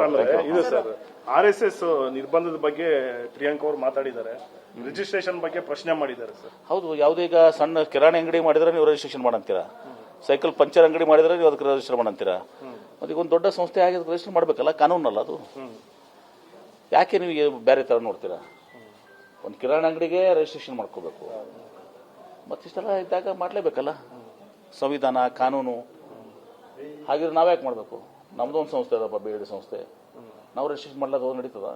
ಆಮೇಲೆ ಇದು sir RSS ನಿರ್ಬಂಧದ ಬಗ್ಗೆ ಪ್ರಿಯಾಂಕ್ ಅವರು ಮಾತಾಡಿದ್ದಾರೆ, ರಿಜಿಸ್ಟ್ರೇಷನ್ ಬಗ್ಗೆ ಪ್ರಶ್ನೆ ಮಾಡಿದ್ದಾರೆ ಸರ್. ಹೌದು, ಯಾವುದೇ ಈಗ ಸಣ್ಣ ಕಿರಾಣಿ ಅಂಗಡಿ ಮಾಡಿದ್ರೆ ನೀವು ರಿಜಿಸ್ಟ್ರೇಷನ್ ಮಾಡಂತೀರಾ, ಸೈಕಲ್ ಪಂಚರ್ ಅಂಗಡಿ ಮಾಡಿದ್ರೆ ನೀವು ಅದಕ್ಕೆ ರಿಜಿಸ್ಟರ್ ಮಾಡಂತೀರಾ, ಮತ್ತೆ ಈಗ ಒಂದು ದೊಡ್ಡ ಸಂಸ್ಥೆ ಆಗಿ ರಿಜಿಸ್ಟರ್ ಮಾಡಬೇಕಲ್ಲ, ಕಾನೂನಲ್ಲ ಅದು. ಯಾಕೆ ನೀವು ಬೇರೆ ಥರ ನೋಡ್ತೀರಾ? ಒಂದು ಕಿರಾಣಿ ಅಂಗಡಿಗೆ ರಿಜಿಸ್ಟ್ರೇಷನ್ ಮಾಡ್ಕೋಬೇಕು, ಮತ್ತಿಷ್ಟೆಲ್ಲ ಇದ್ದಾಗ ಮಾಡಲೇಬೇಕಲ್ಲ, ಸಂವಿಧಾನ ಕಾನೂನು. ಹಾಗಿದ್ರೆ ನಾವ್ಯಾಕೆ ಮಾಡಬೇಕು? ನಮ್ದು ಒಂದು ಸಂಸ್ಥೆ ಅದಪ್ಪ, BLD ಸಂಸ್ಥೆ, ನಾವು ರಿಜಿಸ್ಟ್ರೇಷನ್ ಮಾಡ್ಲಾದ ನಡೀತದ?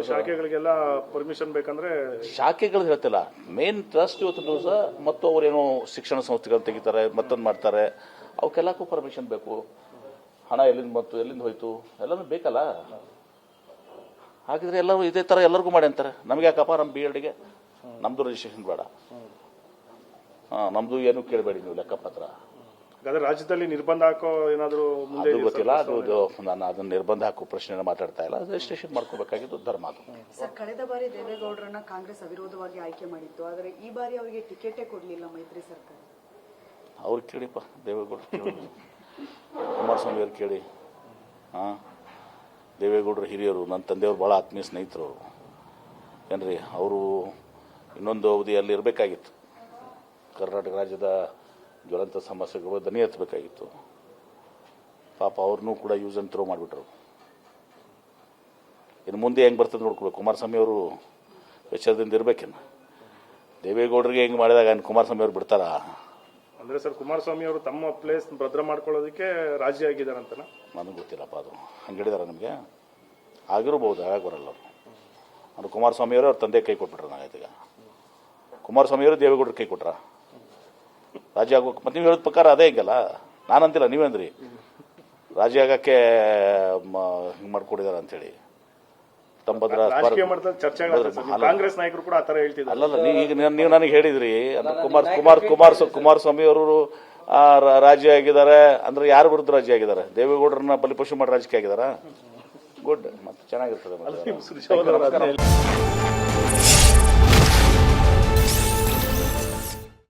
ಶಾಖೆಗಳಿಗೆಲ್ಲ ಪರ್ಮಿಷನ್ ಬೇಕಂದ್ರೆ ಶಾಖೆಗಳು ಹೇಳ್ತಿಲ್ಲ, ಮೇನ್ ಟ್ರಸ್ಟ್ ಇವತ್ತು ದಿವಸ ಮತ್ತು ಅವರೇನೋ ಶಿಕ್ಷಣ ಸಂಸ್ಥೆಗಳು ತೆಗಿತಾರೆ, ಮತ್ತೊಂದು ಮಾಡ್ತಾರೆ, ಅವಕ್ಕೆಲ್ಲಕ್ಕೂ ಪರ್ಮಿಷನ್ ಬೇಕು. ಹಣ ಎಲ್ಲಿಂದ ಬಂತು, ಎಲ್ಲಿಂದ ಹೋಯ್ತು, ಎಲ್ಲನೂ ಬೇಕಲ್ಲ. ಹಾಗಿದ್ರೆ ಎಲ್ಲರೂ ಇದೇ ಥರ ಎಲ್ಲರಿಗೂ ಮಾಡಿ ಅಂತಾರೆ. ನಮ್ಗೆ ಯಾಕಪ್ಪ ನಮ್ಮ BLDಗೆ ನಮ್ದು ರಿಜಿಸ್ಟ್ರೇಷನ್ ಬೇಡ, ನಮ್ದು ಏನು ಕೇಳಬೇಡಿ ನೀವು ಲೆಕ್ಕಪತ್ರ. ಹಾಗಾದ್ರೆ ರಾಜ್ಯದಲ್ಲಿ ನಿರ್ಬಂಧ ಹಾಕೋ ಏನಾದ್ರು ಮುಂದೆ ಅದು ಗೊತ್ತಿಲ್ಲ, ಅದು ನಾನು ಅದನ್ನ ನಿರ್ಬಂಧ ಹಾಕೋ ಪ್ರಶ್ನೆ ಮಾತಾಡ್ತಾ ಇಲ್ಲ. ರಿಜಿಸ್ಟ್ರೇಷನ್ ಮಾಡ್ಕೋಬೇಕಾಗಿದ್ದು ಧರ್ಮ ಅದು. ಸರ್, ಕಳೆದ ಬಾರಿ ದೇವೇಗೌಡರನ್ನ ಕಾಂಗ್ರೆಸ್ ಅವಿರೋಧವಾಗಿ ಆಯ್ಕೆ ಮಾಡಿತ್ತು, ಆದರೆ ಈ ಬಾರಿ ಅವರಿಗೆ ಟಿಕೆಟೇ ಕೊಡಲಿಲ್ಲ ಮೈತ್ರಿ ಸರ್ಕಾರ. ಅವ್ರಿಗೆ ಕೇಳಿಪ್ಪ, ದೇವೇಗೌಡ ಕೇಳಿ, ಕುಮಾರಸ್ವಾಮಿ ಅವ್ರು ಕೇಳಿ. ದೇವೇಗೌಡರು ಹಿರಿಯರು, ನನ್ನ ತಂದೆಯವರು ಭಾಳ ಆತ್ಮೀಯ ಸ್ನೇಹಿತರು ಅವರು. ಏನ್ರಿ, ಅವರು ಇನ್ನೊಂದು ಅವಧಿಯಲ್ಲಿ ಇರಬೇಕಾಗಿತ್ತು, ಕರ್ನಾಟಕ ರಾಜ್ಯದ ಜ್ವಲಂತ ಸಮಸ್ಯೆಗಳು ದನಿ ಎತ್ತಬೇಕಾಗಿತ್ತು. ಪಾಪ ಅವ್ರನ್ನೂ ಕೂಡ ಯೂಸ್ ಅಂಡ್ ಥ್ರೋ ಮಾಡಿಬಿಟ್ರು. ಇನ್ನು ಮುಂದೆ ಹೆಂಗೆ ಬರ್ತದೆ ನೋಡ್ಕೊಬೇಕು. ಕುಮಾರಸ್ವಾಮಿ ಅವರು ಎಚ್ಚರದಿಂದ ಇರಬೇಕೇನು? ದೇವೇಗೌಡರಿಗೆ ಹೆಂಗೆ ಮಾಡಿದಾಗ ಕುಮಾರಸ್ವಾಮಿ ಅವ್ರು ಬಿಡ್ತಾರಾ? ಅಂದ್ರೆ ಸರ್, ಕುಮಾರಸ್ವಾಮಿ ಅವರು ತಮ್ಮ ಪ್ಲೇಸ್ ಭದ್ರ ಮಾಡ್ಕೊಳ್ಳೋದಕ್ಕೆ ರಾಜಿ ಆಗಿದಾರಂತ ನನಗೆ ಗೊತ್ತಿಲ್ಲಪ್ಪ, ಅದು ಹಂಗೆ ಹೇಳಿದಾರೆ ನಮಗೆ. ಆಗಿರ್ಬೋದು, ಹಾಗಾಗಿ ಬರಲ್ಲ ಅವರು. ಅದು ಕುಮಾರಸ್ವಾಮಿ ಅವರು ಅವ್ರ ತಂದೆ ಕೈ ಕೊಟ್ಬಿಟ್ರೆ ನಾಗೈತೀಗ. ಕುಮಾರಸ್ವಾಮಿ ಅವರು ದೇವೇಗೌಡರು ಕೈ ಕೊಟ್ರ ರಾಜಿ ಆಗ್ಬೇಕು. ಮತ್ತೆ ನೀವು ಹೇಳಿದ ಪ್ರಕಾರ ಅದೇ ಹಿಂಗಲ್ಲ, ನಾನಂತಿಲ್ಲ, ನೀವೇಂದ್ರಿ ರಾಜಿ ಆಗಕ್ಕೆ ಹಿಂಗೆ ಮಾಡ್ಕೊಡಿದಾರ ಅಂತೇಳಿ. ಕಾಂಗ್ರೆಸ್ ನಾಯಕರು ಕೂಡ ಆತರ ಹೇಳ್ತಿದ್ದಾರೆ. ಅಲ್ಲಲ್ಲ, ನೀವು ನನಗೆ ಹೇಳಿದ್ರಿ ಕುಮಾರಸ್ವಾಮಿ ಅವರು ರಾಜಿ ಆಗಿದ್ದಾರೆ ಅಂದ್ರೆ ಯಾರ ವಿರುದ್ಧ ರಾಜಿ ಆಗಿದ್ದಾರೆ? ದೇವೇಗೌಡರನ್ನ ಬಲಿಪಶು ಮಾಡಿ ರಾಜಕೀಯ ಆಗಿದಾರ? ಗುಡ್, ಮತ್ತೆ ಚೆನ್ನಾಗಿರ್ತದೆ.